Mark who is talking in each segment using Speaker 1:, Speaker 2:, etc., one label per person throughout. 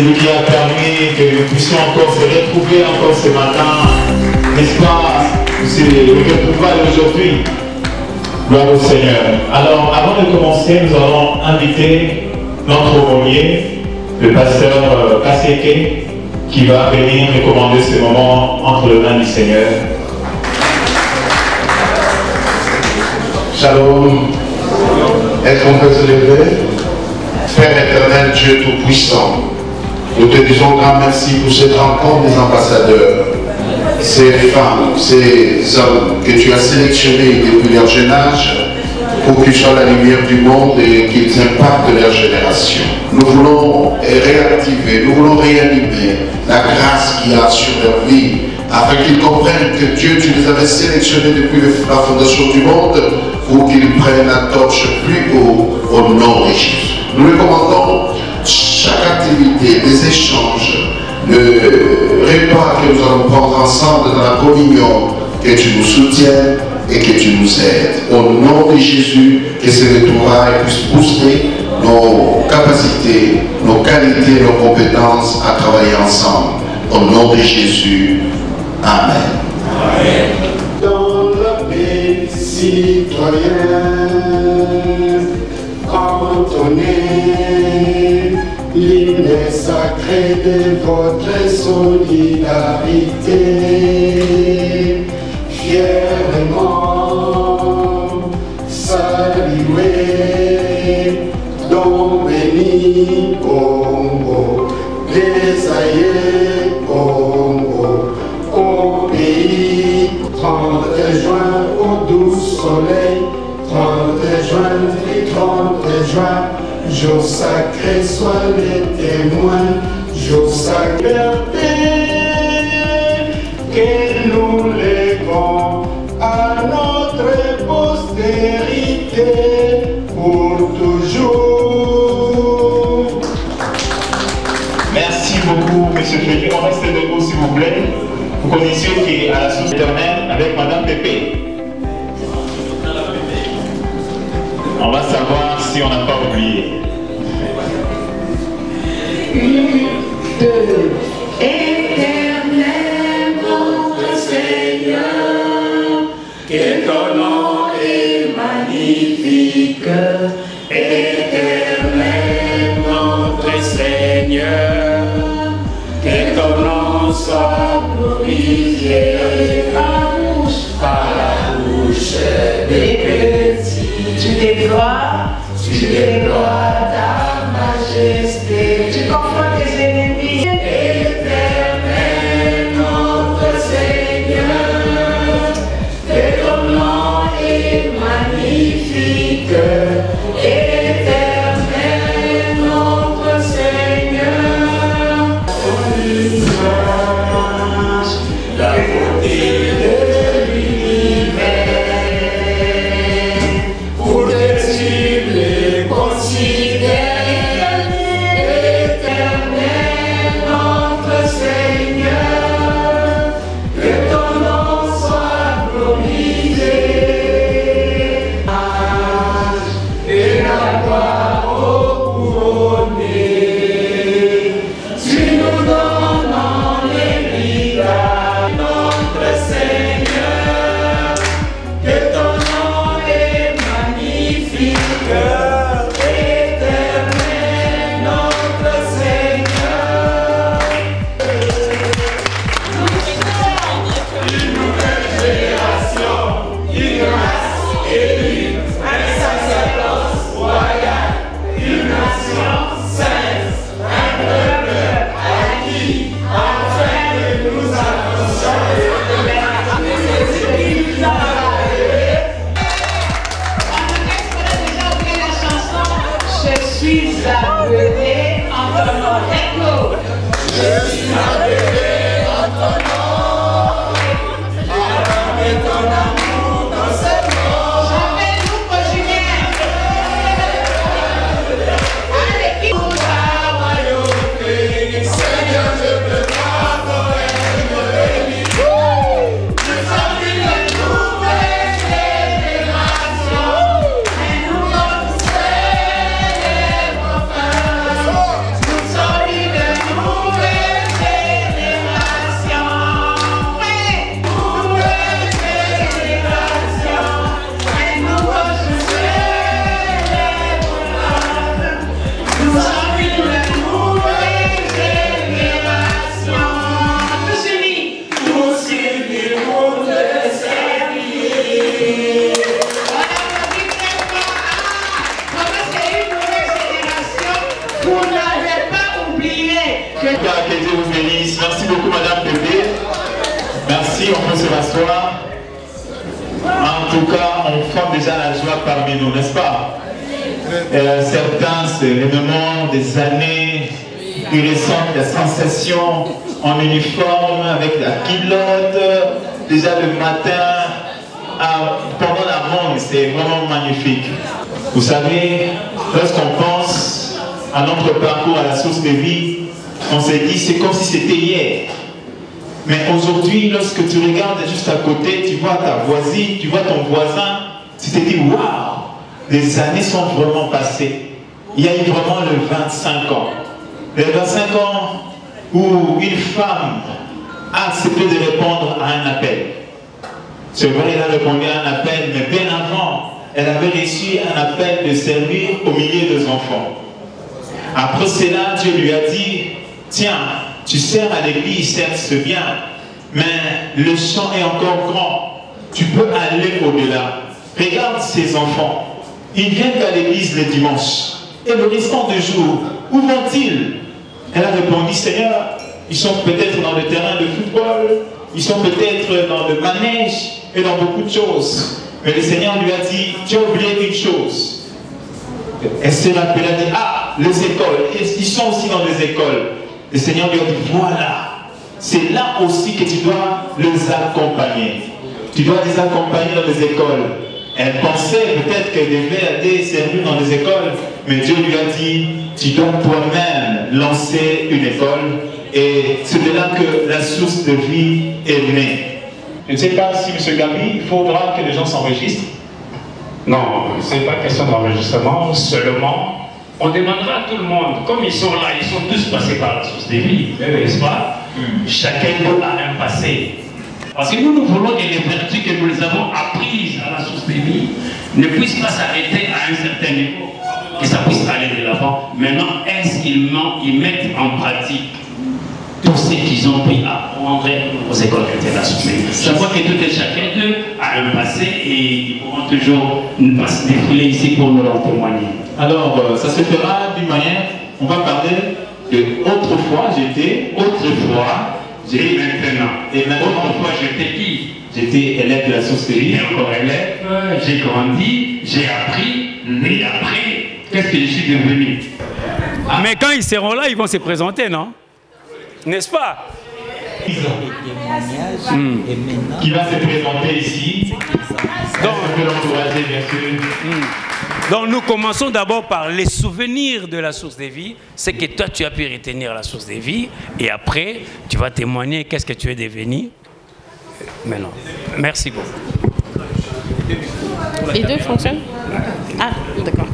Speaker 1: lui qui a permis que nous puissions encore se retrouver encore ce matin, n'est-ce pas, c'est le retrouvailles aujourd'hui. Gloire au Seigneur. Alors, avant de commencer, nous allons inviter notre aumônier, le pasteur Kaseke, qui va venir recommander ce moment entre les mains du Seigneur.
Speaker 2: Shalom. Est-ce qu'on peut se lever? Père éternel, Dieu Tout-Puissant, nous te disons grand merci pour cette rencontre des ambassadeurs, ces femmes, ces hommes que tu as sélectionnés depuis leur jeune âge pour qu'ils soient la lumière du monde et qu'ils impactent leur génération. Nous voulons réactiver, nous voulons réanimer la grâce qu'il y a sur leur vie afin qu'ils comprennent que Dieu, tu les avais sélectionnés depuis la fondation du monde pour qu'ils prennent la torche plus haut au nom de Jésus. Nous recommandons chaque activité, des échanges, le repas que nous allons prendre ensemble dans la communion, que tu nous soutiennes et que tu nous aides. Au nom de Jésus, que ces retrouvailles puissent booster nos capacités, nos qualités, nos compétences à travailler ensemble. Au nom de Jésus, Amen. Amen.
Speaker 3: Dans la paix citoyenne, entonnez l'hymne sacré de votre solidarité. Fièrement saluez, don béni Congo, les aïeux Congo, au pays. 30 juin au doux soleil, 30 juin et 30 juin, jour sacré, sois les témoins, jour sacré, que nous léguons à notre postérité pour toujours.
Speaker 1: Merci beaucoup, M. Félix. On reste debout, s'il vous plaît. Vous connaissez qu'à la source éternelle avec Madame Pépé. On va savoir si on n'a pas oublié.
Speaker 4: 1, 2. Éternel, notre Seigneur, que ton nom est magnifique. Éternel, notre Seigneur, que ton nom soit glorifié par la bouche des petits. Tu déploies ta majesté. Tu confrontes tes ennemis. Éternel, notre Seigneur, que ton nom est magnifique. Éternel, notre Seigneur, la beauté de l'univers, pour que tu les considères. Éternel, notre Seigneur, que ton nom soit glorifié. Et la gloire au couronné, tu nous donnes en héritage. Notre Seigneur, que ton nom est magnifique. Éternel, notre Seigneur, une nouvelle génération, une race élue, un sacerdoce royal, une nation sainte, un peuple acquis, afin que nous annoncions je suis appelé en ton nom. Écho. Je suis appelé en ton nom. Et ton amour dans ce monde. J'appelle-nous pour Julien. Allez, qui nous va, royauté. Seigneur, je veux voir ton règne béni. Nous sommes une nouvelle génération. Et nous sommes célèbres. Nous sommes une Vous n'avez pas oublié que...
Speaker 1: Que Dieu vous bénisse. Merci beaucoup, Madame Pépé. Merci, on peut se rasseoir. En tout cas, on forme déjà la joie parmi nous, n'est-ce pas? Certains, c'est les moments des années, ils ressentent la sensation en uniforme, avec la culotte, déjà le matin, pendant la ronde, c'est vraiment magnifique. Vous savez, lorsqu'on pense à notre parcours à la source de vie, on s'est dit c'est comme si c'était hier. Mais aujourd'hui, lorsque tu regardes juste à côté, tu vois ta voisine, tu vois ton voisin, tu te dis waouh, les années sont vraiment passées. Il y a eu vraiment le 25 ans. Le 25 ans où une femme a accepté de répondre à un appel. C'est vrai, elle a répondu à un appel, mais bien avant, elle avait reçu un appel de servir au milieu des enfants. Après cela, Dieu lui a dit, tiens, tu sers à l'église, certes c'est bien, mais le champ est encore grand. Tu peux aller au-delà. Regarde ces enfants. Ils viennent à l'église le dimanche. Et le restant du jour, où vont-ils? Elle a répondu, Seigneur, ils sont peut-être dans le terrain de football, ils sont peut-être dans le manège et dans beaucoup de choses. Mais le Seigneur lui a dit, tu as oublié une chose. Elle s'est rappelée, elle a dit, ah, les écoles, ils sont aussi dans les écoles. Le Seigneur lui a dit, voilà, c'est là aussi que tu dois les accompagner. Tu dois les accompagner dans les écoles. Elle pensait peut-être qu'elle devait aller servir dans les écoles, mais Dieu lui a dit, tu dois toi-même lancer une école, et c'est de là que la source de vie est née. Je ne sais pas si M. Gabi, il faudra que les gens s'enregistrent.
Speaker 5: Non, ce n'est pas question d'enregistrement, seulement on demandera à tout le monde, comme ils sont là, ils sont tous passés par la source de vie, n'est-ce pas? Chacun d'eux a un passé. Parce que nous voulons que les vertus que nous les avons apprises à la source de vie ne puissent pas s'arrêter à un certain niveau, que ça puisse aller de l'avant. Maintenant, est-ce qu'ils mettent en pratique tout ce qu'ils ont pu apprendre aux écoles chrétiennes de la source de vie? Je crois que tout et chacun d'eux a un passé et ils pourront toujours défiler ici pour nous en témoigner.
Speaker 1: Alors, ça se fera d'une manière, on va parler de autrefois j'étais,
Speaker 5: Et maintenant.
Speaker 1: Et maintenant,
Speaker 5: autrefois j'étais qui?
Speaker 1: J'étais élève de la source de vie.
Speaker 5: J'étais encore élève, j'ai grandi, j'ai appris, et après, qu'est-ce que je suis devenu?
Speaker 6: Mais quand ils seront là, ils vont se présenter, non? N'est-ce pas?
Speaker 1: Qui va se présenter ici. Donc, on peut l'encourager, bien sûr.
Speaker 6: Donc nous commençons d'abord par les souvenirs de la source des vies, c'est que toi tu as pu retenir la source des vies, et après tu vas témoigner qu'est-ce que tu es devenu. Maintenant, merci beaucoup.
Speaker 7: Les deux fonctionnent? Ah, d'accord.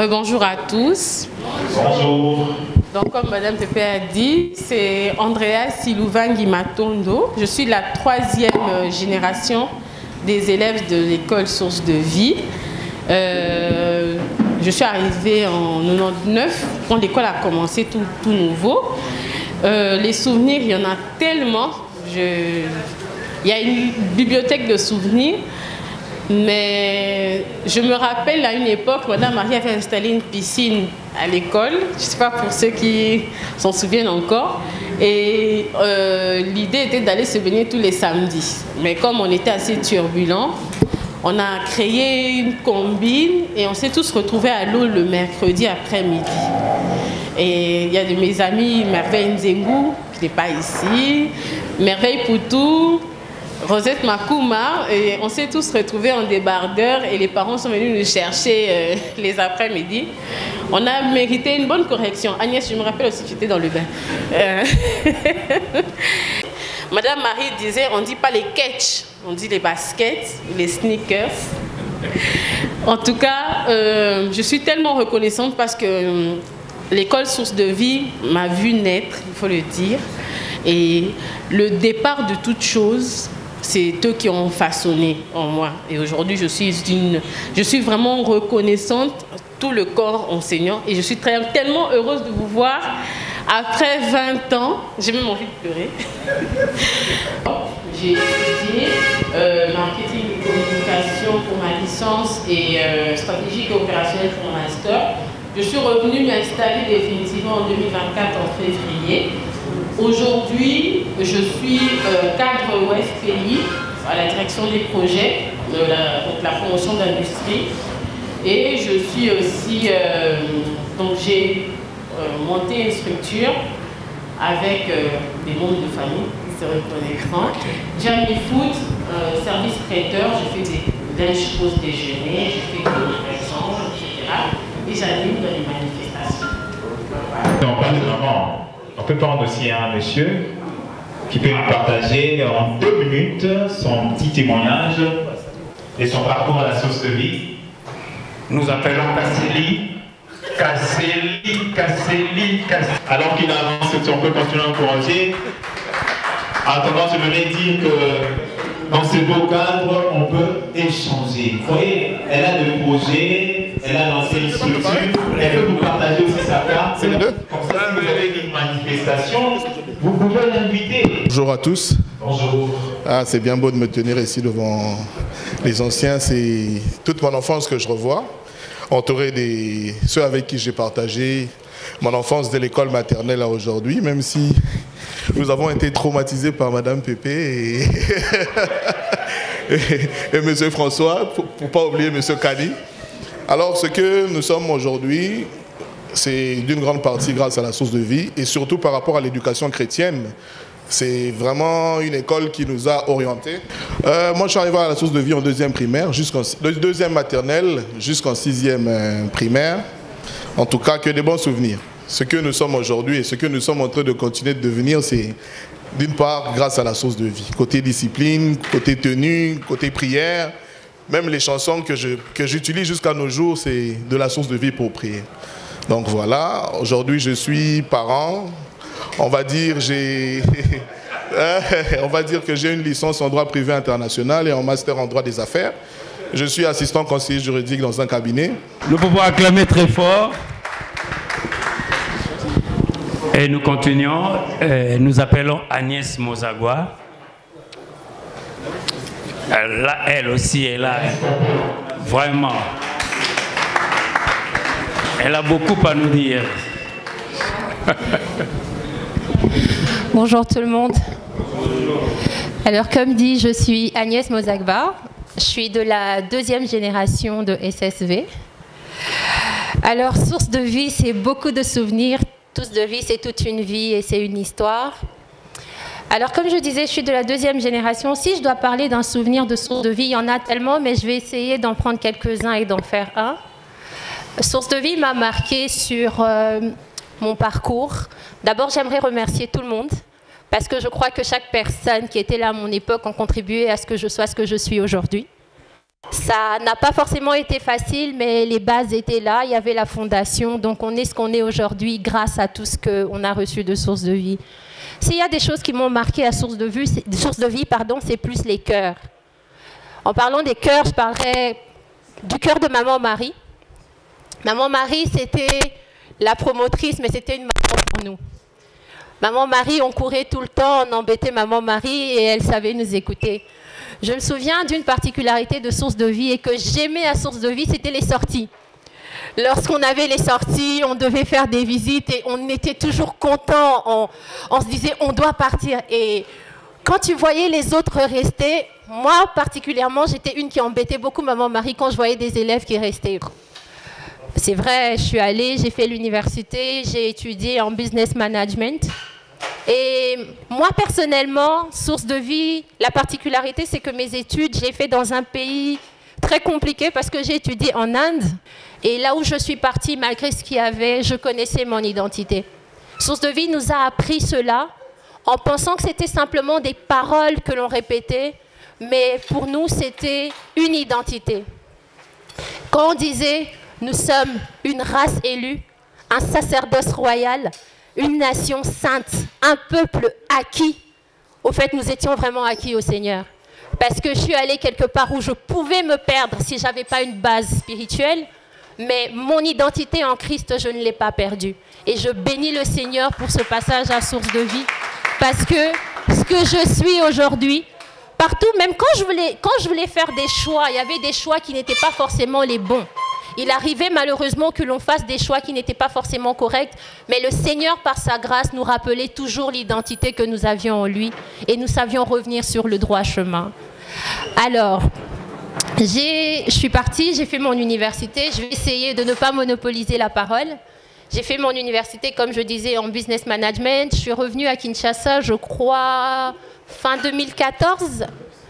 Speaker 7: Bonjour à tous.
Speaker 1: Bonjour.
Speaker 7: Donc comme Madame Pépé a dit, c'est Andrea Silouvangi Matondo. Je suis la 3e génération des élèves de l'école Source de Vie. Je suis arrivée en 99, quand l'école a commencé tout nouveau. Les souvenirs, il y en a tellement. Il y a une bibliothèque de souvenirs, mais je me rappelle à une époque, Madame Marie avait installé une piscine à l'école. Je ne sais pas pour ceux qui s'en souviennent encore. Et l'idée était d'aller se baigner tous les samedis. Mais comme on était assez turbulents, on a créé une combine et on s'est tous retrouvés à l'eau le mercredi après-midi. Et il y a de mes amis, Merveille Nzengou, qui n'est pas ici, Merveille Poutou, Rosette Makouma, et on s'est tous retrouvés en débardeur et les parents sont venus nous chercher les après-midi. On a mérité une bonne correction. Agnès, je me rappelle aussi que j'étais dans le bain. Madame Marie disait, on ne dit pas les catch, on dit les baskets, les sneakers. En tout cas, je suis tellement reconnaissante parce que l'école Source de Vie m'a vu naître, il faut le dire. Et le départ de toute chose, c'est eux qui ont façonné en moi. Et aujourd'hui, je suis vraiment reconnaissante, tout le corps enseignant. Et je suis tellement heureuse de vous voir. Après 20 ans, j'ai même envie de pleurer. J'ai étudié marketing et communication pour ma licence et stratégique et opérationnelle pour mon master. Je suis revenue m'installer définitivement en 2024 en février. Aujourd'hui, je suis cadre OFPI à la direction des projets, donc la promotion de l'industrie. Et je suis aussi, donc j'ai monté une structure avec des membres de famille qui se reconnaîtront. Jamie Food, service traiteur, j'ai fait des lunch pause déjeuner, j'ai fait des livraisons, etc. Et j'anime dans les manifestations.
Speaker 1: On parle de maman. On peut prendre aussi un monsieur qui peut nous partager en 2 minutes son petit témoignage et son parcours à la source de vie. Nous appelons Kasseli. Alors qu'il avance, on peut continuer à encourager. En attendant, je voudrais dire que dans ce beau cadre, on peut échanger. Vous voyez, elle a des projets, elle a lancé une structure, elle peut vous partager aussi sa carte. Comme ça, si vous avez une manifestation, vous pouvez l'inviter.
Speaker 8: Bonjour à tous.
Speaker 1: Bonjour.
Speaker 8: Ah, c'est bien beau de me tenir ici devant les anciens. C'est toute mon enfance que je revois, entouré de ceux avec qui j'ai partagé mon enfance de l'école maternelle à aujourd'hui, même si nous avons été traumatisés par Madame Pépé et Monsieur François, pour ne pas oublier Monsieur Kani. Alors, ce que nous sommes aujourd'hui, c'est d'une grande partie grâce à la source de vie et surtout par rapport à l'éducation chrétienne. C'est vraiment une école qui nous a orientés. Moi, je suis arrivé à la source de vie en 2e primaire, de 2e maternelle jusqu'en 6e primaire. En tout cas, que des bons souvenirs. Ce que nous sommes aujourd'hui et ce que nous sommes en train de continuer de devenir, c'est d'une part grâce à la source de vie. Côté discipline, côté tenue, côté prière, même les chansons que j'utilise jusqu'à nos jours, c'est de la source de vie pour prier. Donc voilà, aujourd'hui je suis parent. On va dire que j'ai une licence en droit privé international et en master en droit des affaires. Je suis assistant conseiller juridique dans un cabinet.
Speaker 6: Nous pouvons acclamer très fort. Et nous continuons. Nous appelons Agnès Mozagwa. Là, elle aussi est là. Vraiment. Elle a beaucoup à nous dire.
Speaker 9: Bonjour tout le monde. Alors comme dit, je suis Agnès Mozagba. Je suis de la 2e génération de SSV. Alors source de vie, c'est beaucoup de souvenirs. Source de vie, c'est toute une vie et c'est une histoire. Alors comme je disais, je suis de la 2e génération. Si je dois parler d'un souvenir de source de vie, il y en a tellement, mais je vais essayer d'en prendre quelques-uns et d'en faire un. Source de vie m'a marqué sur mon parcours. D'abord, j'aimerais remercier tout le monde parce que je crois que chaque personne qui était là à mon époque a contribué à ce que je sois ce que je suis aujourd'hui. Ça n'a pas forcément été facile, mais les bases étaient là, il y avait la fondation, donc on est ce qu'on est aujourd'hui grâce à tout ce qu'on a reçu de source de vie. S'il y a des choses qui m'ont marqué à source de vie, c'est plus les cœurs. En parlant des cœurs, je parlerai du cœur de Maman Marie. Maman Marie, c'était la promotrice, mais c'était une maman pour nous. Maman Marie, on courait tout le temps, on embêtait Maman Marie et elle savait nous écouter. Je me souviens d'une particularité de source de vie et que j'aimais à source de vie, c'était les sorties. Lorsqu'on avait les sorties, on devait faire des visites et on était toujours contents. On se disait, on doit partir. Et quand tu voyais les autres rester, moi particulièrement, j'étais une qui embêtait beaucoup Maman Marie quand je voyais des élèves qui restaient. C'est vrai, je suis allée, j'ai fait l'université, j'ai étudié en business management. Et moi, personnellement, source de vie, la particularité, c'est que mes études, j'ai fait dans un pays très compliqué parce que j'ai étudié en Inde. Et là où je suis partie, malgré ce qu'il y avait, je connaissais mon identité. Source de vie nous a appris cela en pensant que c'était simplement des paroles que l'on répétait, mais pour nous, c'était une identité. Quand on disait « nous sommes une race élue, un sacerdoce royal », une nation sainte, un peuple acquis. Au fait, nous étions vraiment acquis au Seigneur. Parce que je suis allée quelque part où je pouvais me perdre si je n'avais pas une base spirituelle, mais mon identité en Christ, je ne l'ai pas perdue. Et je bénis le Seigneur pour ce passage à source de vie, parce que ce que je suis aujourd'hui, partout, même quand je voulais faire des choix, il y avait des choix qui n'étaient pas forcément les bons. Il arrivait malheureusement que l'on fasse des choix qui n'étaient pas forcément corrects, mais le Seigneur, par sa grâce, nous rappelait toujours l'identité que nous avions en lui et nous savions revenir sur le droit chemin. Alors, je suis partie, j'ai fait mon université, je vais essayer de ne pas monopoliser la parole. J'ai fait mon université, comme je disais, en business management. Je suis revenue à Kinshasa, je crois, fin 2014.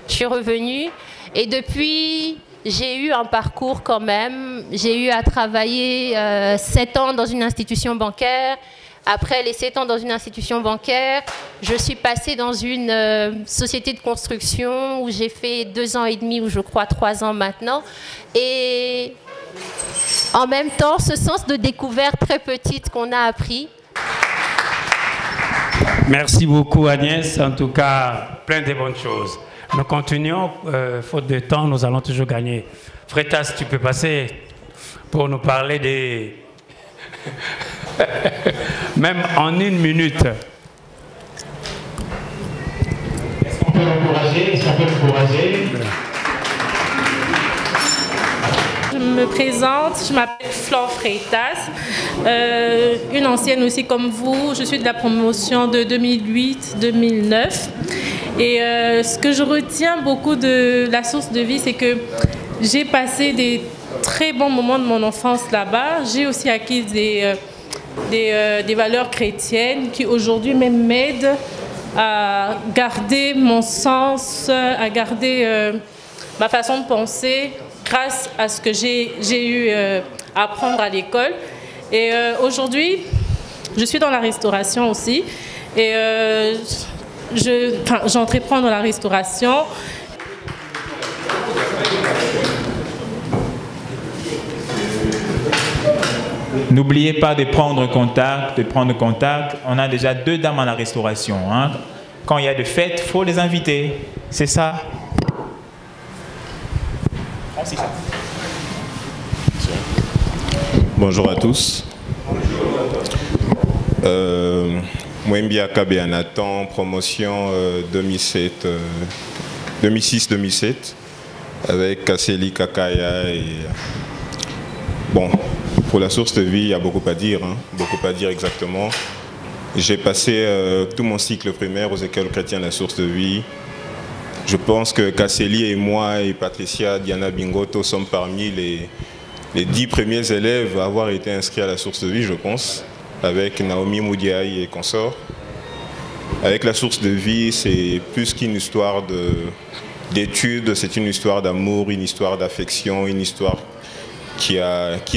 Speaker 9: Je suis revenue et depuis, j'ai eu un parcours quand même. J'ai eu à travailler 7 ans dans une institution bancaire. Après les 7 ans dans une institution bancaire, je suis passée dans une société de construction où j'ai fait 2 ans et demi, ou je crois 3 ans maintenant. Et en même temps, ce sens de découverte très petite qu'on a appris.
Speaker 6: Merci beaucoup Agnès, en tout cas, plein de bonnes choses. Nous continuons, faute de temps, nous allons toujours gagner. Frétas, tu peux passer pour nous parler des... Même en 1 minute.
Speaker 1: Est-ce qu'on peut l'encourager? Est-ce qu'on peut l'encourager?
Speaker 7: Je me présente, je m'appelle Flore Freitas, une ancienne aussi comme vous. Je suis de la promotion de 2008-2009. Et ce que je retiens beaucoup de la source de vie, c'est que j'ai passé des très bons moments de mon enfance là-bas. J'ai aussi acquis des valeurs chrétiennes qui aujourd'hui même m'aident à garder mon sens, à garder ma façon de penser grâce à ce que j'ai eu à apprendre à l'école. Et aujourd'hui, je suis dans la restauration aussi. Et j'entreprends dans la restauration.
Speaker 10: N'oubliez pas de prendre contact. On a déjà 2 dames à la restauration. Hein. Quand il y a de fêtes, il faut les inviter. C'est ça.
Speaker 11: Bonjour à tous. Mwembia Kabe Nathan, promotion 2006-2007 avec Kasseli Kakaya et bon, pour la source de vie, il y a beaucoup à dire, beaucoup à dire exactement. J'ai passé tout mon cycle primaire aux écoles chrétiennes La Source de Vie. Je pense que Kasseli et moi et Patricia Diana Bingoto sommes parmi les 10 premiers élèves à avoir été inscrits à La Source de Vie, je pense, avec Naomi Moudiaï et consorts. Avec La Source de Vie, c'est plus qu'une histoire d'études, c'est une histoire d'amour, une histoire d'affection, une histoire qui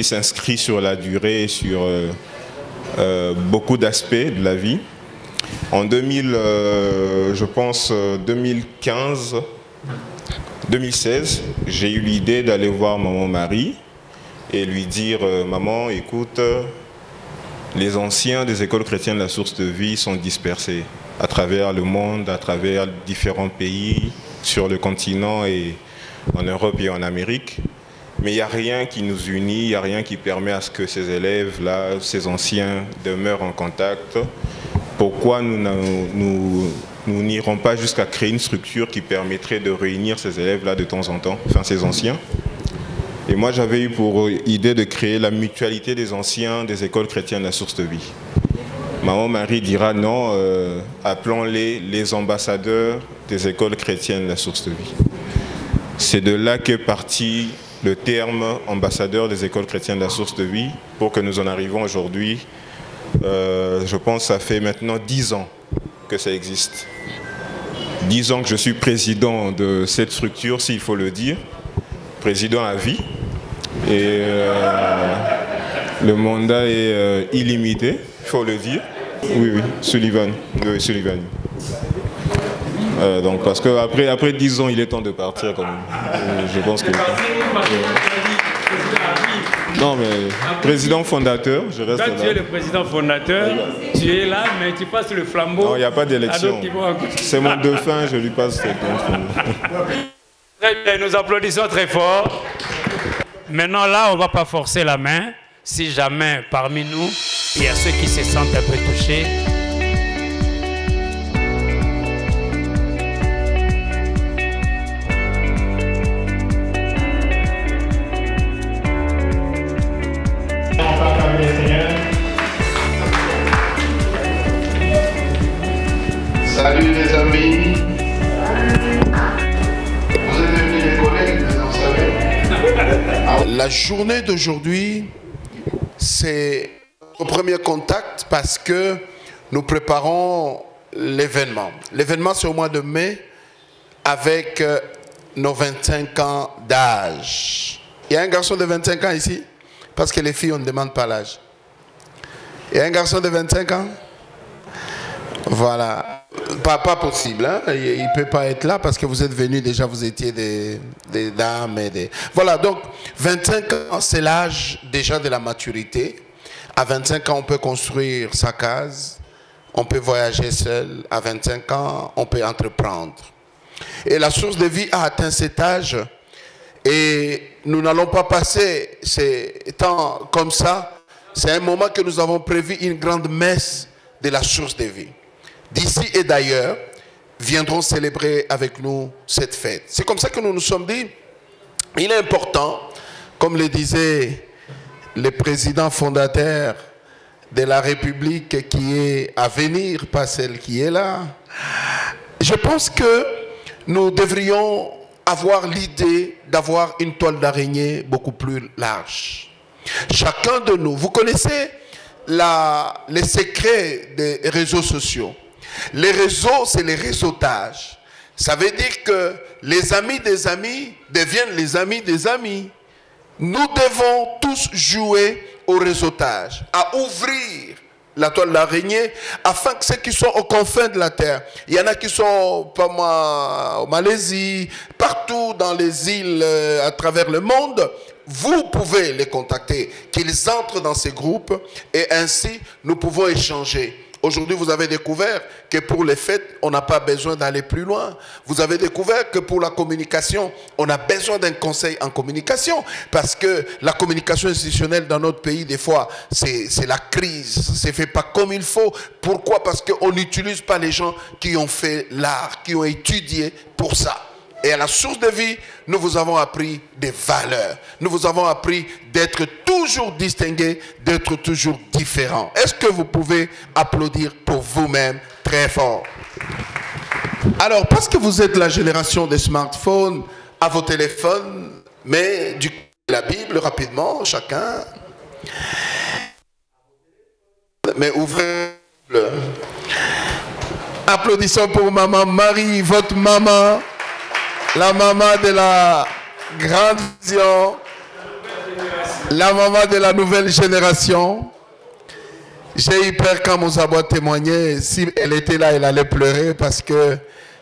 Speaker 11: s'inscrit sur la durée, sur beaucoup d'aspects de la vie. En 2016, j'ai eu l'idée d'aller voir Maman Marie et lui dire « Maman, écoute, les anciens des écoles chrétiennes de La Source de Vie sont dispersés à travers le monde, à travers différents pays, sur le continent et en Europe et en Amérique. Mais il n'y a rien qui nous unit, il n'y a rien qui permet à ce que ces élèves-là, ces anciens, demeurent en contact. Pourquoi nous n'irons pas jusqu'à créer une structure qui permettrait de réunir ces élèves-là de temps en temps, enfin ces anciens? Et moi, j'avais eu pour idée de créer la mutualité des anciens des écoles chrétiennes La Source de Vie. Maman Marie dira non, appelons-les les ambassadeurs des écoles chrétiennes La Source de Vie. C'est de là qu'est parti le terme ambassadeur des écoles chrétiennes La Source de Vie pour que nous en arrivons aujourd'hui. Je pense que ça fait maintenant 10 ans que ça existe. 10 ans que je suis président de cette structure, s'il faut le dire, président à vie. Et le mandat est illimité, il faut le dire. Oui, Sullivan. Oui, Sullivan. Donc parce qu'après 10 ans, il est temps de partir quand même. Je pense que... Non, mais président fondateur, je reste là.
Speaker 6: Quand tu es le président fondateur, tu es là, mais tu passes le flambeau.
Speaker 11: Non, il n'y a pas d'élection. C'est mon dauphin, je lui passe le flambeau.
Speaker 6: Très bien, nous applaudissons très fort. Maintenant, là, on ne va pas forcer la main. Si jamais, parmi nous, il y a ceux qui se sentent un peu touchés,
Speaker 3: La journée d'aujourd'hui, c'est le premier contact parce que nous préparons l'événement. L'événement, c'est au mois de mai avec nos 25 ans d'âge. Il y a un garçon de 25 ans ici? Parce que les filles, on ne demande pas l'âge. Il y a un garçon de 25 ans? Voilà. Pas possible. Hein? Il ne peut pas être là parce que vous êtes venus déjà, vous étiez des dames. Et des... Voilà, donc 25 ans, c'est l'âge déjà de la maturité. À 25 ans, on peut construire sa case. On peut voyager seul. À 25 ans, on peut entreprendre. Et la source de vie a atteint cet âge. Et nous n'allons pas passer ces temps comme ça. C'est un moment que nous avons prévu une grande messe de la source de vie. D'ici et d'ailleurs, viendront célébrer avec nous cette fête. C'est comme ça que nous nous sommes dit, il est important, comme le disait le président fondateur de la République qui est à venir, pas celle qui est là. Je pense que nous devrions avoir l'idée d'avoir une toile d'araignée beaucoup plus large. Chacun de nous, vous connaissez les secrets des réseaux sociaux. Les réseaux, c'est les réseautages. Ça veut dire que les amis des amis deviennent les amis des amis. Nous devons tous jouer au réseautage, à ouvrir la toile d'araignée, afin que ceux qui sont aux confins de la terre, il y en a qui sont, pas moi, en Malaisie, partout dans les îles à travers le monde, vous pouvez les contacter, qu'ils entrent dans ces groupes et ainsi nous pouvons échanger. Aujourd'hui, vous avez découvert que pour les fêtes, on n'a pas besoin d'aller plus loin. Vous avez découvert que pour la communication, on a besoin d'un conseil en communication. Parce que la communication institutionnelle dans notre pays, des fois, c'est la crise. Ça ne se fait pas comme il faut. Pourquoi? Parce qu'on n'utilise pas les gens qui ont fait l'art, qui ont étudié pour ça. Et à la source de vie, nous vous avons appris des valeurs. Nous vous avons appris d'être toujours distingués, d'être toujours différents. Est-ce que vous pouvez applaudir pour vous-même très fort? Alors, parce que vous êtes la génération des smartphones, à vos téléphones, mais du coup, la Bible, rapidement, chacun. Mais ouvrez-le. Applaudissons pour maman Marie, votre maman. La maman de la grande vision, la maman de la nouvelle génération. J'ai eu peur quand Mouzabo témoignait. Si elle était là, elle allait pleurer parce que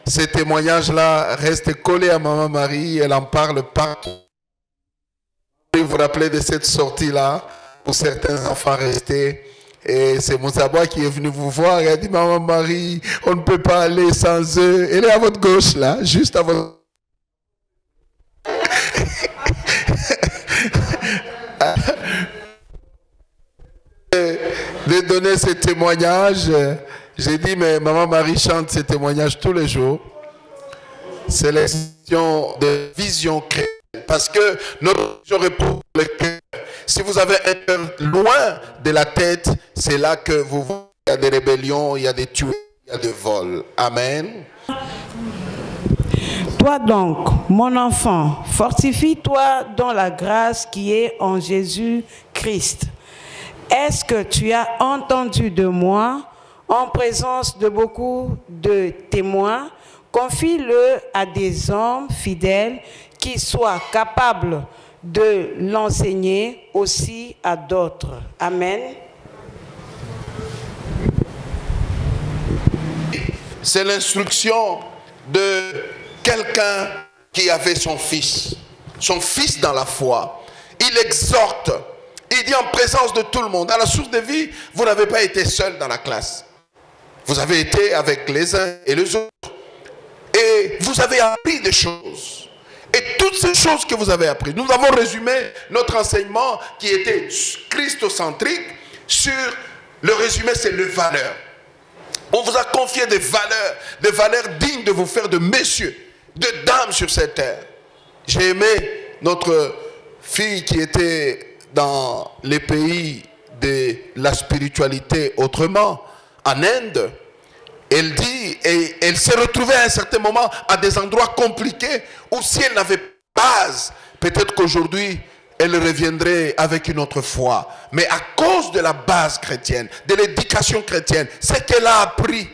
Speaker 3: ces témoignages-là restent collés à maman Marie. Elle en parle partout. Vous vous rappelez de cette sortie-là où certains enfants restaient. Et c'est Mouzabo qui est venu vous voir et a dit, maman Marie, on ne peut pas aller sans eux. Elle est à votre gauche là, juste à votre... de donner ces témoignages. J'ai dit, mais maman Marie chante ces témoignages tous les jours. C'est la question de vision chrétienne. Parce que notre vision répond le cœur. Si vous avez un cœur loin de la tête, c'est là que vous voyez, il y a des rébellions, il y a des tueries, il y a des vols. Amen.
Speaker 4: Toi donc, mon enfant, fortifie-toi dans la grâce qui est en Jésus-Christ. Est-ce que tu as entendu de moi en présence de beaucoup de témoins? Confie-le à des hommes fidèles qui soient capables de l'enseigner aussi à d'autres. Amen.
Speaker 3: C'est l'instruction de quelqu'un qui avait son fils dans la foi. Il exhorte, il dit en présence de tout le monde, à la source de vie, vous n'avez pas été seul dans la classe. Vous avez été avec les uns et les autres. Et vous avez appris des choses. Et toutes ces choses que vous avez apprises, nous avons résumé notre enseignement qui était christocentrique sur le résumé, c'est les valeurs. On vous a confié des valeurs dignes de vous faire de messieurs, de dames sur cette terre. J'ai aimé notre fille qui était dans les pays de la spiritualité autrement, en Inde. Elle dit, et elle s'est retrouvée à un certain moment à des endroits compliqués où si elle n'avait pas base, peut-être qu'aujourd'hui, elle reviendrait avec une autre foi. Mais à cause de la base chrétienne, de l'éducation chrétienne, ce qu'elle a appris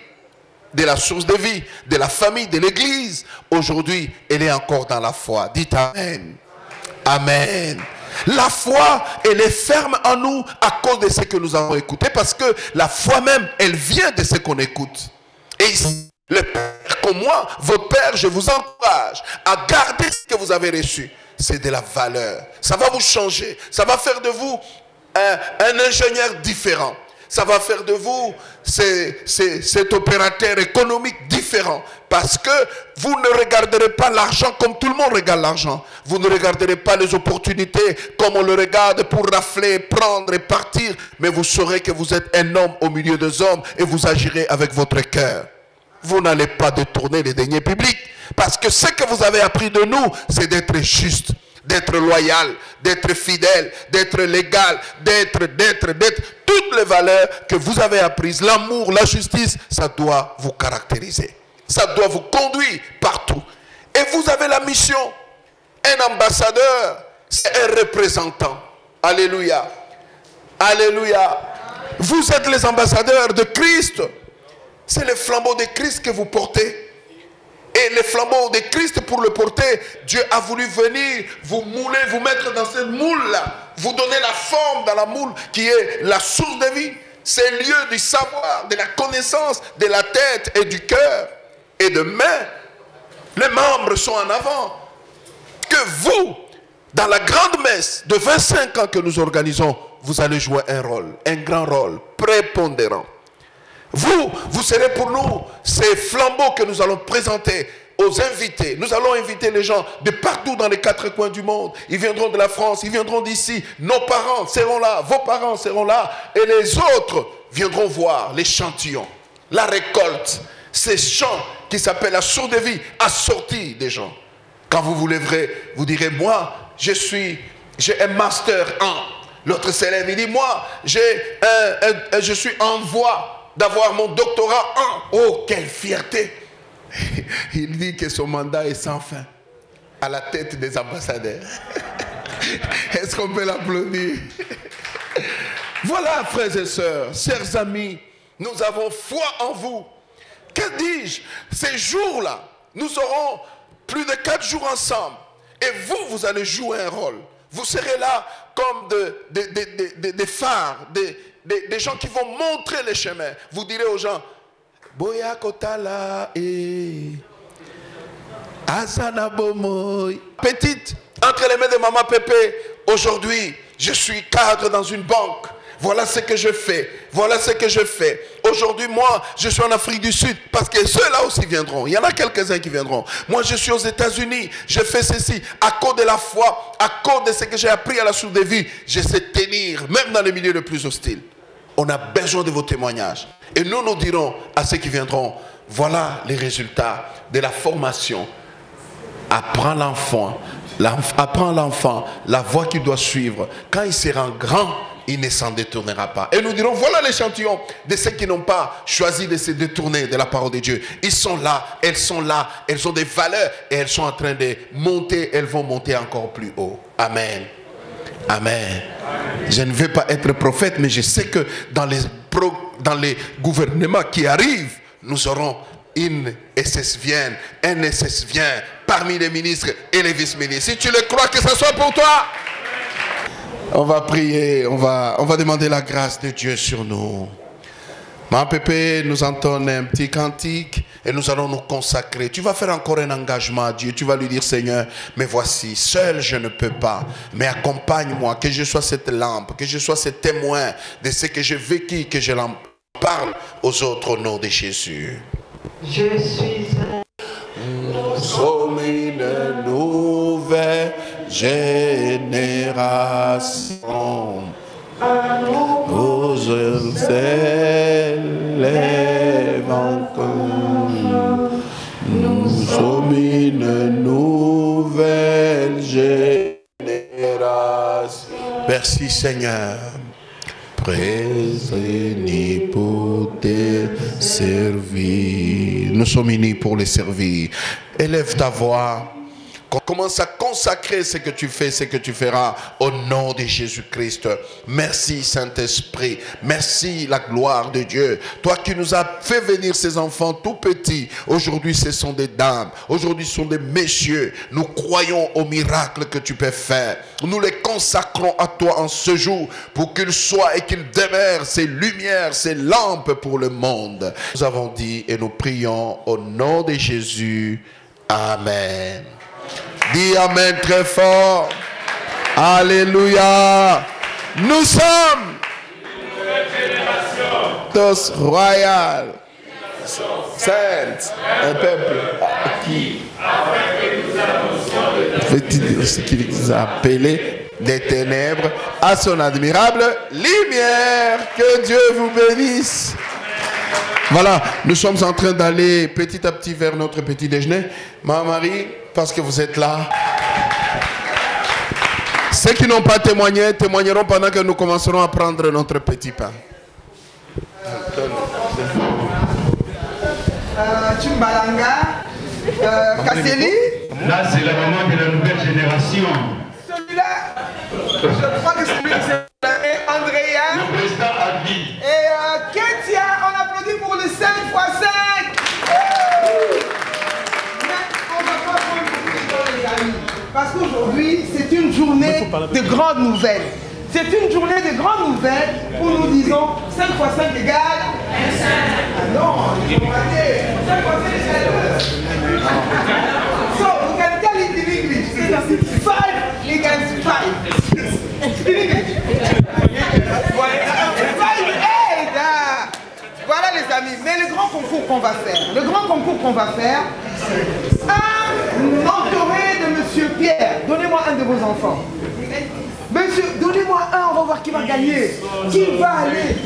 Speaker 3: de la source de vie, de la famille, de l'église, aujourd'hui, elle est encore dans la foi. Dites Amen. Amen. La foi, elle est ferme en nous à cause de ce que nous avons écouté, parce que la foi même, elle vient de ce qu'on écoute. Et ici, le Père comme moi, votre Père, je vous encourage à garder ce que vous avez reçu. C'est de la valeur. Ça va vous changer. Ça va faire de vous un ingénieur différent. Ça va faire de vous cet opérateur économique différent. Parce que vous ne regarderez pas l'argent comme tout le monde regarde l'argent. Vous ne regarderez pas les opportunités comme on le regarde pour rafler, prendre et partir. Mais vous saurez que vous êtes un homme au milieu des hommes et vous agirez avec votre cœur. Vous n'allez pas détourner les deniers publics. Parce que ce que vous avez appris de nous, c'est d'être juste, d'être loyal, d'être fidèle, d'être légal, d'être. Toutes les valeurs que vous avez apprises, l'amour, la justice, ça doit vous caractériser. Ça doit vous conduire partout. Et vous avez la mission. Un ambassadeur, c'est un représentant. Alléluia. Alléluia. Vous êtes les ambassadeurs de Christ. C'est le flambeau de Christ que vous portez. Et le flambeau de Christ, pour le porter, Dieu a voulu venir vous mouler, vous mettre dans cette moule-là. Vous donner la forme dans la moule qui est la source de vie. C'est le lieu du savoir, de la connaissance, de la tête et du cœur. Et demain, les membres sont en avant. Que vous, dans la grande messe de 25 ans que nous organisons, vous allez jouer un rôle, un grand rôle, prépondérant. Vous serez pour nous ces flambeaux que nous allons présenter aux invités. Nous allons inviter les gens de partout dans les 4 coins du monde. Ils viendront de la France, ils viendront d'ici. Nos parents seront là, vos parents seront là. Et les autres viendront voir l'échantillon, la récolte. Ces champs qui s'appellent la source de vie, assortis des gens. Quand vous vous lèverez, vous direz, moi, j'ai un master 1. L'autre s'élève, il dit, moi, je suis en voie d'avoir mon doctorat 1. Oh, quelle fierté! Il dit que son mandat est sans fin, à la tête des ambassadeurs. Est-ce qu'on peut l'applaudir? Voilà, frères et sœurs, chers amis, nous avons foi en vous. Que dis-je? Ces jours-là, nous aurons plus de 4 jours ensemble. Et vous allez jouer un rôle. Vous serez là comme des phares, des gens qui vont montrer les chemins. Vous direz aux gens, Boya Kotala et Asana Bomoy. Petite, entre les mains de Maman Pépé, aujourd'hui, je suis cadre dans une banque. Voilà ce que je fais. Voilà ce que je fais. Aujourd'hui, moi, je suis en Afrique du Sud parce que ceux-là aussi viendront. Il y en a quelques-uns qui viendront. Moi, je suis aux États-Unis. Je fais ceci à cause de la foi, à cause de ce que j'ai appris à la source de vie. Je sais tenir, même dans les milieux les plus hostiles. On a besoin de vos témoignages. Et nous dirons à ceux qui viendront, voilà les résultats de la formation. Apprends l'enfant la voie qu'il doit suivre. Quand il sera grand, il ne s'en détournera pas. Et nous dirons, voilà l'échantillon de ceux qui n'ont pas choisi de se détourner de la parole de Dieu. Ils sont là, elles ont des valeurs et elles sont en train de monter, elles vont monter encore plus haut. Amen. Amen. Je ne vais pas être prophète, mais je sais que dans les gouvernements qui arrivent, nous aurons une SS-Vienne, un SS-Vien parmi les ministres et les vice-ministres. Si tu le crois, que ce soit pour toi. On va prier, on va demander la grâce de Dieu sur nous. Maman Pépé nous entonne un petit cantique et nous allons nous consacrer. Tu vas faire encore un engagement à Dieu. Tu vas lui dire, Seigneur, mais voici, seul je ne peux pas. Mais accompagne-moi, que je sois cette lampe, que je sois ce témoin de ce que j'ai vécu, que je l'en parle aux autres au nom de Jésus.
Speaker 4: Je suis
Speaker 3: Nous sommes une nouvelle génération. Aux jeunes s'élèvent encore. Nous sommes une nouvelle génération. Merci Seigneur. Présents pour te servir. Nous sommes unis pour les servir. Élève ta voix Commence à consacrer ce que tu fais, ce que tu feras au nom de Jésus-Christ. Merci Saint-Esprit. Merci la gloire de Dieu. Toi qui nous as fait venir ces enfants tout petits. Aujourd'hui ce sont des dames. Aujourd'hui ce sont des messieurs. Nous croyons au miracle que tu peux faire. Nous les consacrons à toi en ce jour pour qu'ils soient et qu'ils demeurent ces lumières, ces lampes pour le monde. Nous avons dit et nous prions au nom de Jésus. Amen. Dis Amen très fort. Alléluia. Nous sommes tous royales, saintes, un peuple qui ce qu'il nous a appelé des ténèbres à son admirable lumière. Que Dieu vous bénisse. Voilà, nous sommes en train d'aller petit à petit vers notre petit déjeuner. Ma Marie, parce que vous êtes là. Ceux qui n'ont pas témoigné, témoigneront pendant que nous commencerons à prendre notre petit pain.
Speaker 12: Chimbalanga, Kasseli.
Speaker 5: Là, c'est la maman de la nouvelle génération.
Speaker 12: Celui-là, je crois que c'est lui, c'est Andrea.
Speaker 5: Le président a dit.
Speaker 12: Et Ketia, on applaudit pour le 5x5. Mais on va pas prendre beaucoup de temps, les amis. Parce qu'aujourd'hui, c'est une journée de grandes nouvelles. C'est une journée de grandes nouvelles où nous disons 5 x 5 égale 5. Ah non, il faut rater. 5 x 5 égale 2. So, we can tell it in English. 5 equals 5. In English. 5, 8. Voilà les amis. Mais le grand concours qu'on va faire, entouré de Monsieur Pierre. Donnez-moi un de vos enfants. Monsieur, donnez-moi un, on va voir qui va gagner. Qui va aller?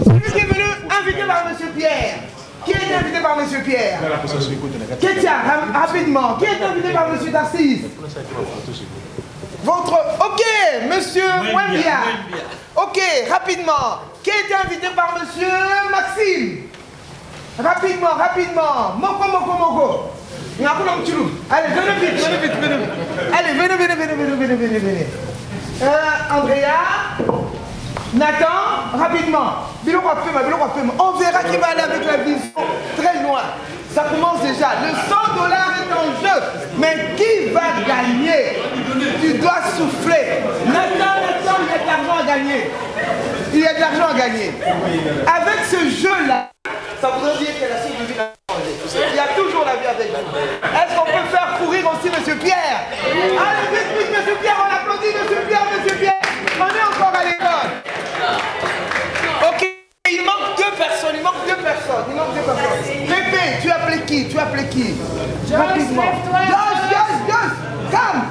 Speaker 12: Celui qui est venu invité par Monsieur Pierre. Qui est invité par Monsieur Pierre? Ketia, rapidement. Qui est invité par Monsieur Darcis? Votre... Ok, Monsieur Wembia. Ok, rapidement. Qui est invité par Monsieur Maxime? Rapidement. Moko. Allez, venez vite. Allez, venez. Andrea, Nathan, rapidement. Bilo Wapema. On verra qui va aller avec la vision très loin. Ça commence déjà. Le $100 est en jeu. Mais qui va gagner? Tu dois souffler. Nathan, il y a de l'argent à gagner. Avec ce jeu-là, ça voudrait dire que la source de vie a changé. Il y a toujours la vie avec vous. Est-ce qu'on peut faire courir aussi Monsieur Pierre? Allez, vite, Monsieur Pierre, on applaudit Monsieur Pierre. On est encore à l'école. Ok, il manque deux personnes. Pépé, tu as appelé qui? Rapidement. Josh. Calme.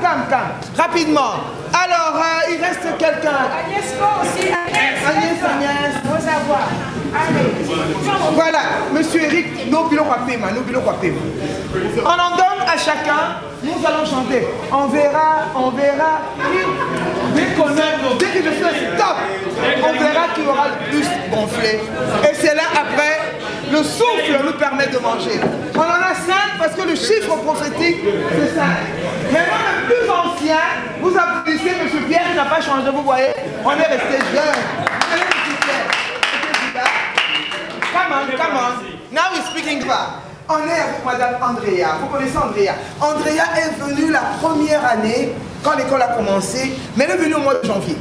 Speaker 12: Rapidement. Alors, il reste quelqu'un.
Speaker 4: Agnès aussi.
Speaker 12: Agnès.
Speaker 4: Faut savoir. Allez.
Speaker 12: Voilà, Monsieur Eric, nous bilons Wapema. On en donne à chacun. Nous allons chanter. On verra. Dès que je fais stop, on verra qui aura le plus gonflé. Et c'est là après, le souffle nous permet de manger. On en a 5 parce que le chiffre prophétique, c'est 5. Maintenant, le plus ancien, vous applaudissez M. Pierre, il n'a pas changé, vous voyez. On est resté jeune. Allez, M. Pierre. Come on. Now we speaking back. On est avec Madame Andrea. Vous connaissez Andrea? Andrea est venue la première année, quand l'école a commencé, mais elle est venue au mois de janvier.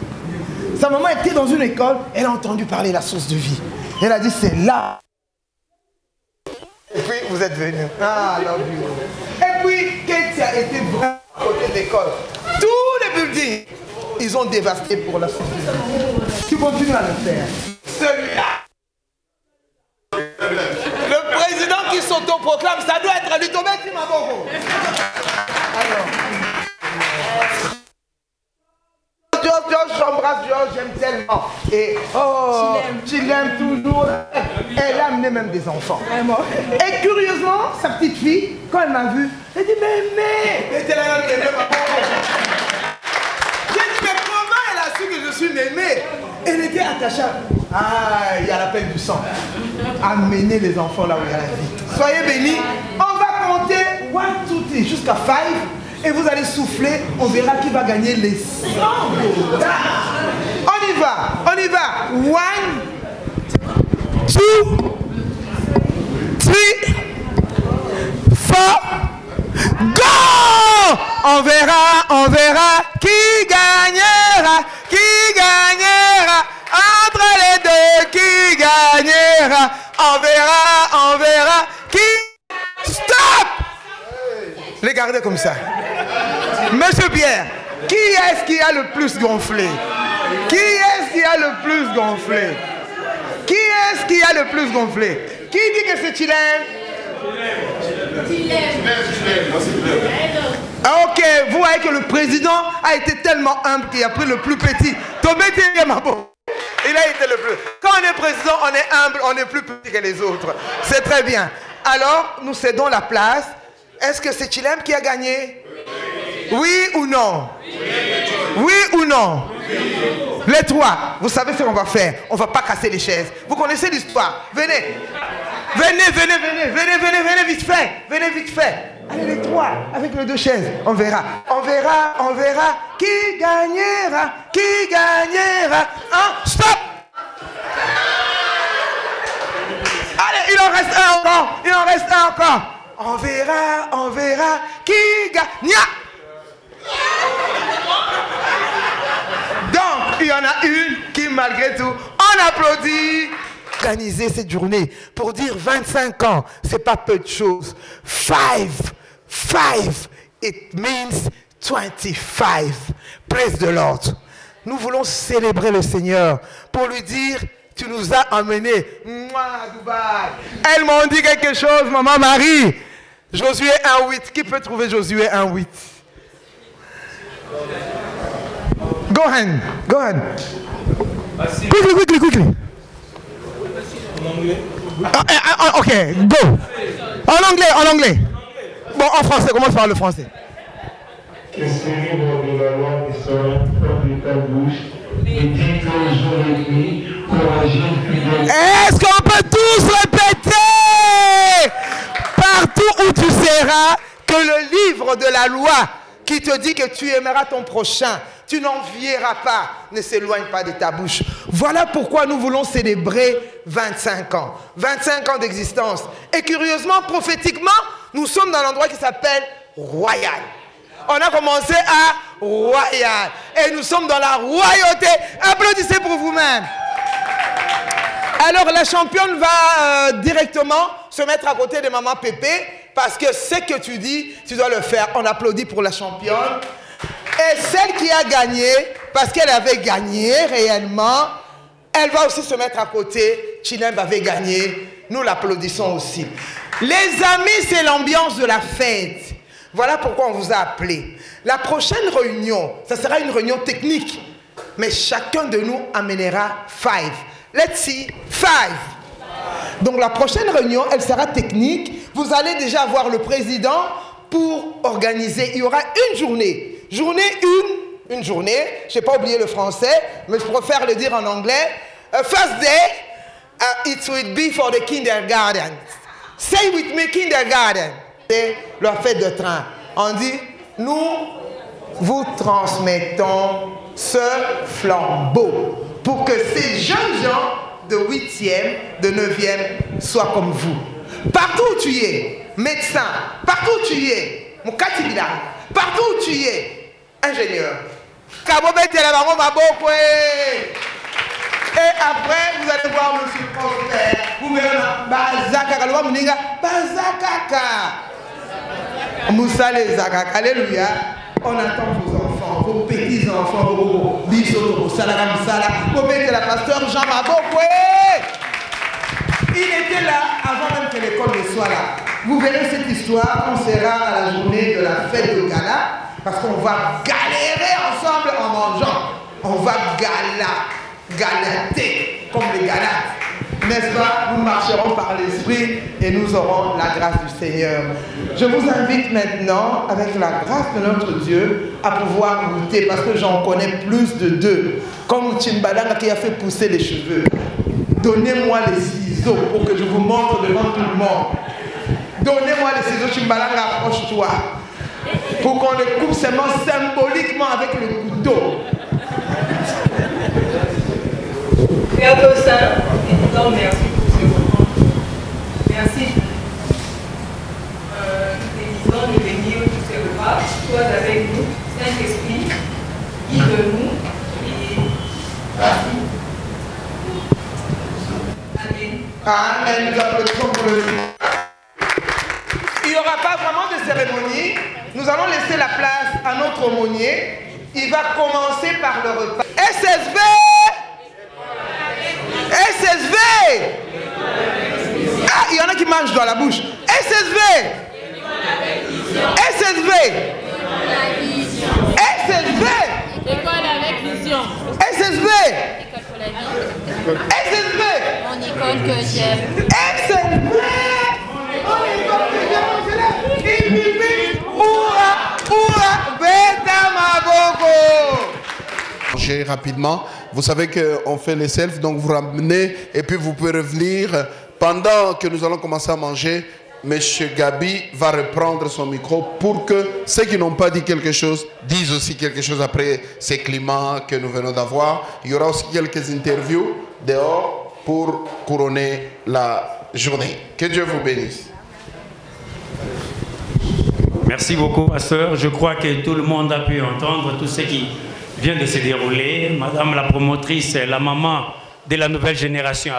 Speaker 12: Sa maman était dans une école, elle a entendu parler de la source de vie. Elle a dit, c'est là. Et puis, vous êtes venus. Ah, love you. Et puis, Ketia était vraiment à côté de l'école. Tous les buildings, ils ont dévasté pour la source de vie. Tu continues à le faire. Celui-là. Le président qui s'autoproclame, ça doit être Lutometi Maboko. Alors. J'embrasse Georges, j'aime tellement. Et tu l'aimes toujours. Elle a amené même des enfants. Et curieusement, sa petite fille, quand elle m'a vu, elle dit Mémé. J'ai dit mais comment elle a su que je suis Mémé? Elle était attachée. Ah, il y a l'appel du sang. Amenez les enfants là où il y a la vie. Soyez bénis. On va compter 1, 2, 3, jusqu'à 5. Et vous allez souffler, on verra qui va gagner les 100 $. On y va, on y va. 1, 2, 3, 4, go! On verra qui gagnera, entre les deux, qui gagnera. On verra qui... Stop! Les gardez comme ça. Monsieur Pierre, qui est-ce qui a le plus gonflé? Qui est-ce qui a le plus gonflé? Qui est-ce qui a le plus gonflé? Qui dit que c'est Chilem? Ok, vous voyez que le président a été tellement humble qu'il a pris le plus petit. Il a été le plus. Quand on est président, on est humble, on est plus petit que les autres. C'est très bien. Alors, nous cédons la place. Est-ce que c'est Chilem qui a gagné? Oui ou non? Oui ou non? Les trois, vous savez ce qu'on va faire. On ne va pas casser les chaises. Vous connaissez l'histoire. Venez. Venez vite fait. Venez vite fait. Allez les trois, avec les deux chaises. On verra. Qui gagnera? Hein? Stop! Allez, il en reste un encore. On verra qui gagne. Donc, il y en a une qui, malgré tout, on applaudit. Organiser cette journée pour dire 25 ans, c'est pas peu de choses. 5, it means 25. Praise the Lord. Nous voulons célébrer le Seigneur pour lui dire, tu nous as emmenés à Dubaï. Elles m'ont dit quelque chose, maman Marie. Josué 1:8. Qui peut trouver Josué 1:8? Go ahead. Quickly. Ok, go. En anglais. Bon, en français, commence par le français.
Speaker 1: Que ce livre de la loi qui sera de ta bouche et dit le jour et nuit pour agir fidèlement.
Speaker 12: Est-ce qu'on peut tous répéter? Partout où tu seras, que le livre de la loi qui te dit que tu aimeras ton prochain, tu n'envieras pas, ne s'éloigne pas de ta bouche. Voilà pourquoi nous voulons célébrer 25 ans. 25 ans d'existence. Et curieusement, prophétiquement, nous sommes dans l'endroit qui s'appelle Royal. On a commencé à Royal. Et nous sommes dans la royauté. Applaudissez pour vous-même. Alors la championne va directement se mettre à côté de maman Pépé parce que ce que tu dis, tu dois le faire. On applaudit pour la championne. Et celle qui a gagné, parce qu'elle avait gagné réellement, elle va aussi se mettre à côté. Chilem avait gagné. Nous l'applaudissons aussi. Les amis, c'est l'ambiance de la fête. Voilà pourquoi on vous a appelé. La prochaine réunion, ça sera une réunion technique. Mais chacun de nous amènera 5. Let's see, 5. Donc la prochaine réunion, elle sera technique. Vous allez déjà voir le président pour organiser. Il y aura une journée. Une journée. Je n'ai pas oublié le français, mais je préfère le dire en anglais. First day, it will be for the kindergarten. Say with me, kindergarten. C'est la fête de train. On dit, nous vous transmettons ce flambeau pour que ces jeunes gens de 8e, de 9e soient comme vous. Partout où tu es, médecin, partout où tu es, Moukatibila, partout où tu es, ingénieur. Et après, vous allez voir monsieur le prophète. Vous verrez, Bazakaka. Moussa les Zakaka. Alléluia. On attend vos enfants, vos petits-enfants, vos bisous, vos mettez la pasteur Jean Mabokwe. Il était là avant même que l'école ne soit là. Vous verrez cette histoire, on sera à la journée de la fête de gala, parce qu'on va galérer ensemble en mangeant. On va galater comme les galates. N'est-ce pas? Nous marcherons par l'esprit et nous aurons la grâce du Seigneur. Je vous invite maintenant, avec la grâce de notre Dieu, à pouvoir goûter, parce que j'en connais plus de 2. Comme Timbalanga qui a fait pousser les cheveux. Donnez-moi les ciseaux pour que je vous montre devant tout le monde. Donnez-moi les ciseaux Chimbalanga, approche-toi. Pour qu'on le coupe seulement symboliquement avec le couteau.
Speaker 13: Père Saint, président, merci pour ce moment. Merci. Nous te disons de venir tous ces repas, sois avec nous, Saint-Esprit, guide-nous et merci. Amen.
Speaker 12: Amen. Nous applaudissons pour le Il n'y aura pas vraiment de cérémonie. Nous allons laisser la place à notre aumônier. Il va commencer par le repas. SSV! SSV! Ah, il y en a qui mangent dans la bouche. SSV! SSV! SSV!
Speaker 7: École avec vision.
Speaker 12: SSV! SSV!
Speaker 9: Mon école que j'aime.
Speaker 12: SSV! Mon école que j'aime.
Speaker 3: Manger rapidement. Vous savez qu'on fait les selfs, donc vous ramenez et puis vous pouvez revenir. Pendant que nous allons commencer à manger, M. Gabi va reprendre son micro pour que ceux qui n'ont pas dit quelque chose disent aussi quelque chose après ces climats que nous venons d'avoir. Il y aura aussi quelques interviews dehors pour couronner la journée. Que Dieu vous bénisse.
Speaker 6: Merci beaucoup, pasteur. Je crois que tout le monde a pu entendre tout ce qui vient de se dérouler. Madame la promotrice, la maman de la nouvelle génération.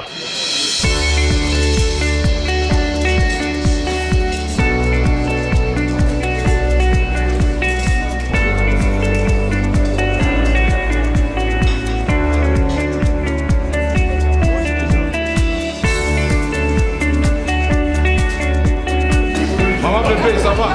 Speaker 8: Maman Pépé, ça va?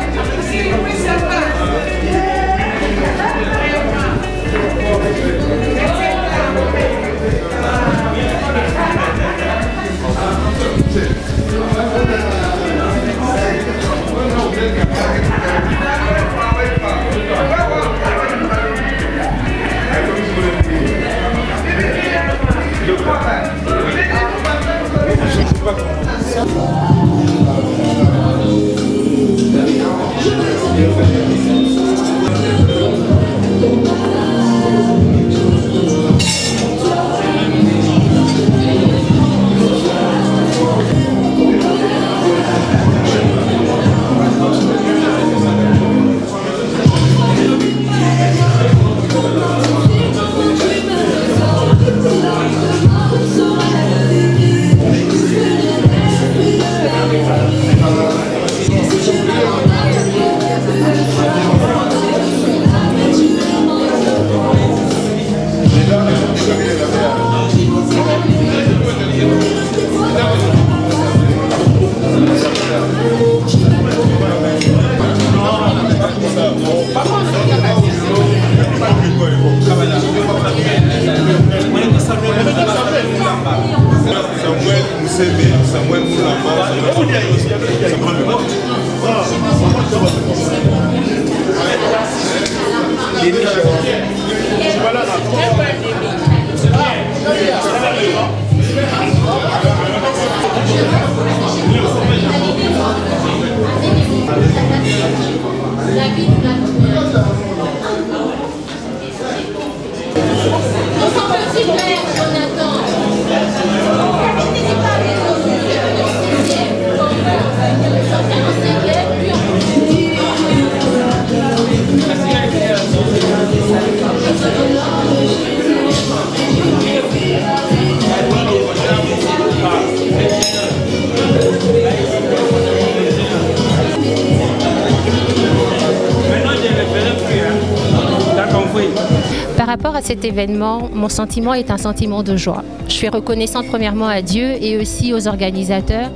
Speaker 9: Par rapport à cet événement, mon sentiment est un sentiment de joie. Je suis reconnaissante premièrement à Dieu et aussi aux organisateurs.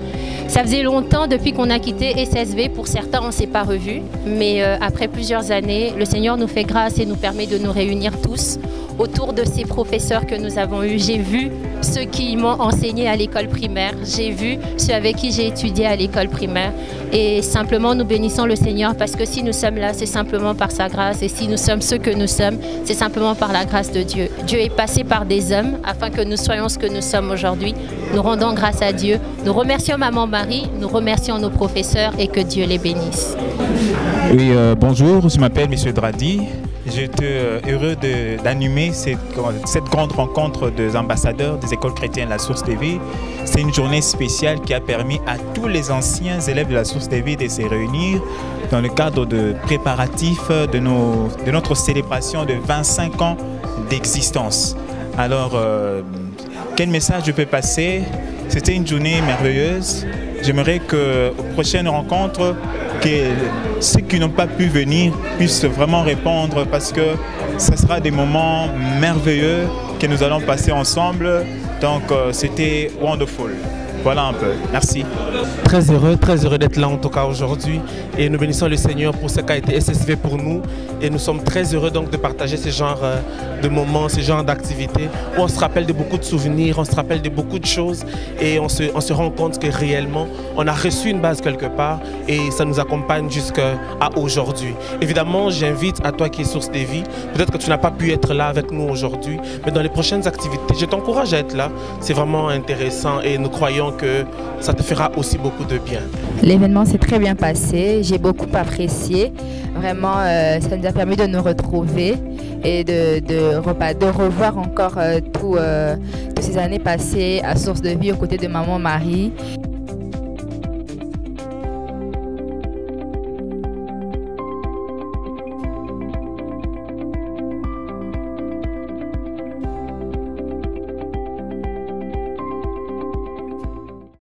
Speaker 9: Ça faisait longtemps depuis qu'on a quitté SSV, pour certains on ne s'est pas revus, mais après plusieurs années, le Seigneur nous fait grâce et nous permet de nous réunir tous autour de ces professeurs que nous avons eus. J'ai vu ceux qui m'ont enseigné à l'école primaire. J'ai vu ceux avec qui j'ai étudié à l'école primaire. Et simplement, nous bénissons le Seigneur parce que si nous sommes là, c'est simplement par sa grâce. Et si nous sommes ceux que nous sommes, c'est simplement par la grâce de Dieu. Dieu est passé par des hommes afin que nous soyons ce que nous sommes aujourd'hui. Nous rendons grâce à Dieu. Nous remercions Maman Marie, nous remercions nos professeurs et que Dieu les bénisse.
Speaker 10: Oui, bonjour, je m'appelle M. Dradi. J'étais heureux d'animer cette grande rencontre des ambassadeurs des écoles chrétiennes La Source des Vies. C'est une journée spéciale qui a permis à tous les anciens élèves de La Source des Vies de se réunir dans le cadre de préparatifs de notre célébration de 25 ans d'existence. Alors, quel message je peux passer? C'était une journée merveilleuse. J'aimerais qu'aux prochaines rencontres, que ceux qui n'ont pas pu venir puissent vraiment répondre parce que ce sera des moments merveilleux que nous allons passer ensemble. Donc c'était wonderful. Voilà un peu. Merci.
Speaker 14: Très heureux d'être là en tout cas aujourd'hui. Et nous bénissons le Seigneur pour ce qu'a été SSV pour nous. Et nous sommes très heureux donc de partager ce genre de moments, ce genre d'activités où on se rappelle de beaucoup de souvenirs, on se rappelle de beaucoup de choses et on se rend compte que réellement on a reçu une base quelque part et ça nous accompagne jusqu'à aujourd'hui. Évidemment, j'invite à toi qui es Source des Vies, peut-être que tu n'as pas pu être là avec nous aujourd'hui, mais dans les prochaines activités, je t'encourage à être là. C'est vraiment intéressant et nous croyons que ça te fera aussi beaucoup de bien.
Speaker 15: L'événement s'est très bien passé, j'ai beaucoup apprécié. Vraiment, ça nous a permis de nous retrouver et de revoir encore toutes ces années passées à Source de Vie aux côtés de Maman Marie.